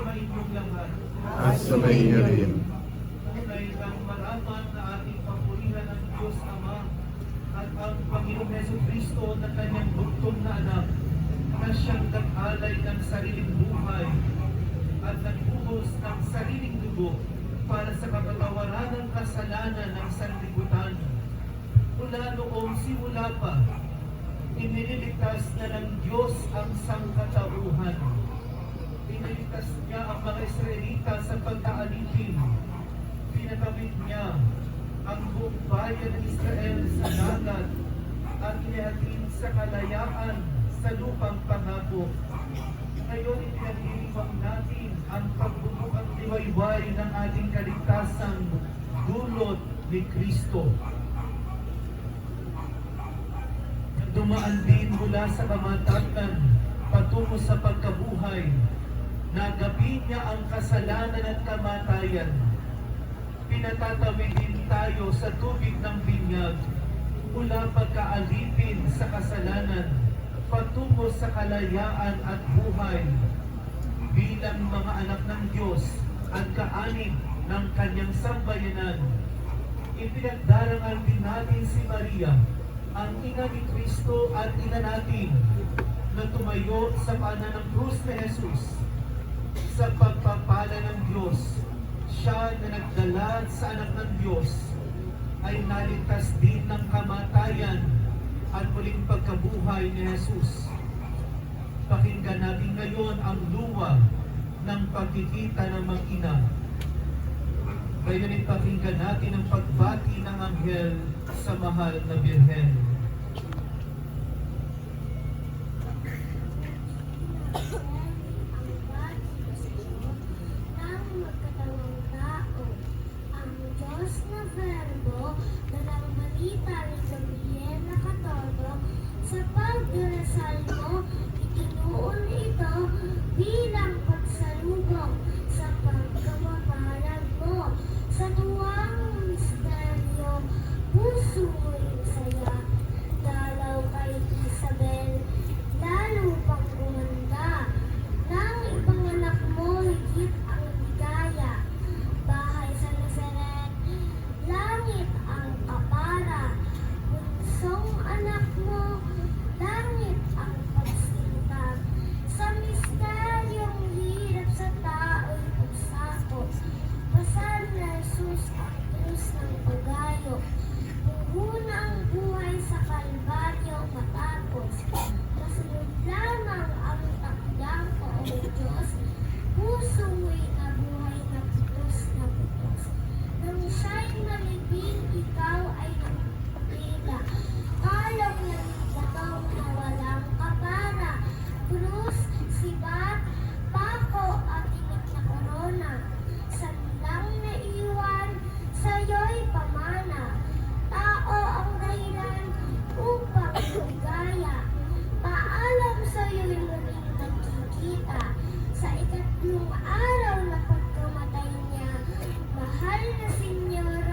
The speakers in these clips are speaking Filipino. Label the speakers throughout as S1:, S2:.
S1: sumainyong lahat.
S2: at sumainyo rin.
S1: Tunay kang marapat na ating papurihan ng Diyos Ama at ang Panginoong Jesucristo na kanyang bugtong na anak na siyang nag-alay ng sariling buhay at nagbuhos ng sariling dugo para sa kapatawaran ng kasalanan ng sanlibutan. Mula noong simula pa, iniligtas na ng Diyos ang sangkatauhan. Iniligtas niya ang mga Israelita sa pagkaalipin. Pinatawid niya ang buong bayan ng Israel sa dagat at inihatid sa kalayaan sa lupang pangako. Ngayon ipinag-iiwang natin ang pagbubukang liwayway ng ating kaligtasang dulot ni Kristo. Dumaan din mula sa kamatayan patungo sa pagkabuhay. Nagapit niya ang kasalanan at kamatayan. Pinatatawid din tayo sa tubig ng binyag mula pagkaalipin sa kasalanan patungo sa kalayaan at buhay. Bilang mga anak ng Diyos at kaanib ng kanyang sambayanan, ipinagdarangal din natin si Maria, ang ina ni Kristo at ina natin, na tumayo sa paanan ng krus ni Jesus. Sa pagpapala ng Diyos, siya na nagdala sa anak ng Diyos ay naligtas din ng kamatayan at muling pagkabuhay ni Jesus. Pakinggan natin ngayon ang luwa ng pagkikita ng mag-ina. Ngayon ipakinggan natin ang pagbati ng anghel sa mahal na Birhen.
S3: Sa ikatlong araw na pagkamatay niya, mahal na Senyor,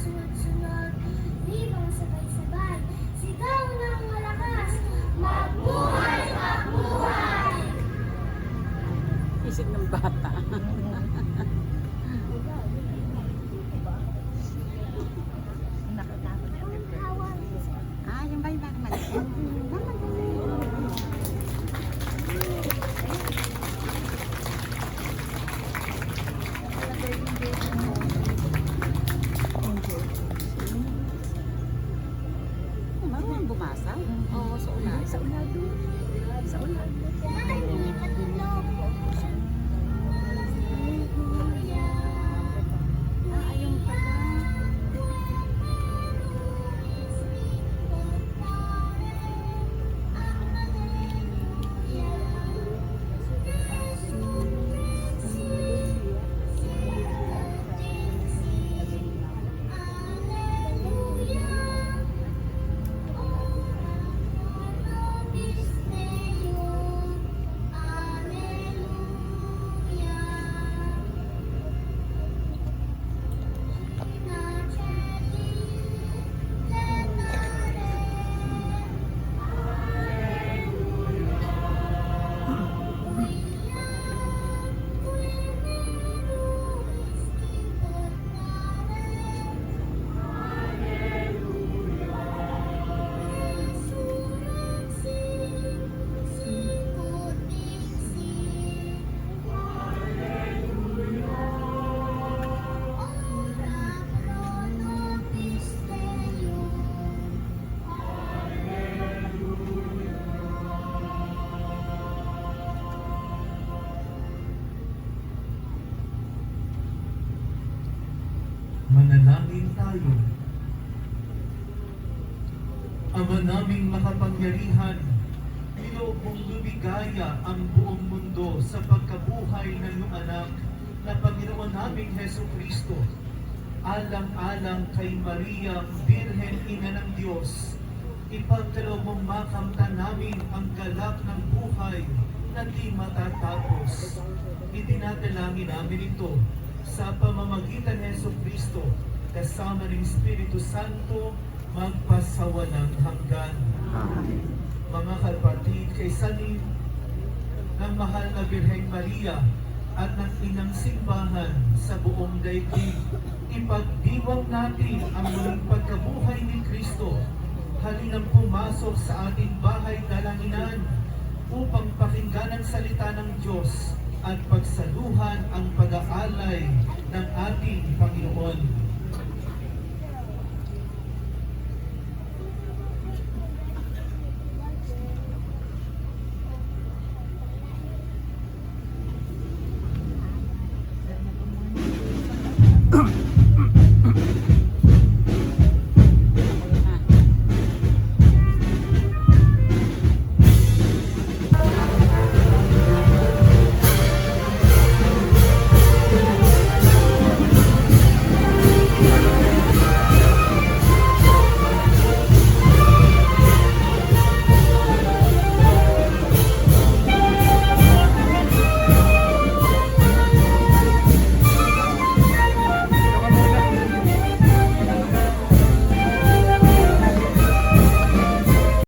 S3: sunod-sunod, libang sabay-sabay, sigaw ng malakas, mabuhay, mabuhay!
S4: Isip ng bata. Ah, yung ba yung bata maliit? Marunong bumasa? Oo, sa ulan. Sa ulan doon. Sa ulan.
S3: Ay, hindi matulog.
S4: Ah, ayun pala.
S1: Manalangin tayo. Ama naming makapangyarihan, niloob mong lumigaya ang buong mundo sa pagkabuhay ng iyong anak na Panginoon naming Heso Kristo. Alang-alang kay Maria, Birhen Ina ng Diyos, ipagkaloob mong makamtan namin ang galak ng buhay na di matatapos. Itinadalangin namin ito sa pamamagitan ng Heso Kristo kasama ng Espiritu Santo magpasawalang hanggan.
S2: Amen.
S1: Mga kapatid, kay Sanin ng mahal na Birheng Maria at ng inang simbahan sa buong daigdig, ipagdiwang natin ang muling pagkabuhay ni Kristo. Halinang pumasok sa ating bahay dalanginan upang pakinggan ang salita ng Diyos at pagsaluhan ang pag-aalay ng ating Panginoon.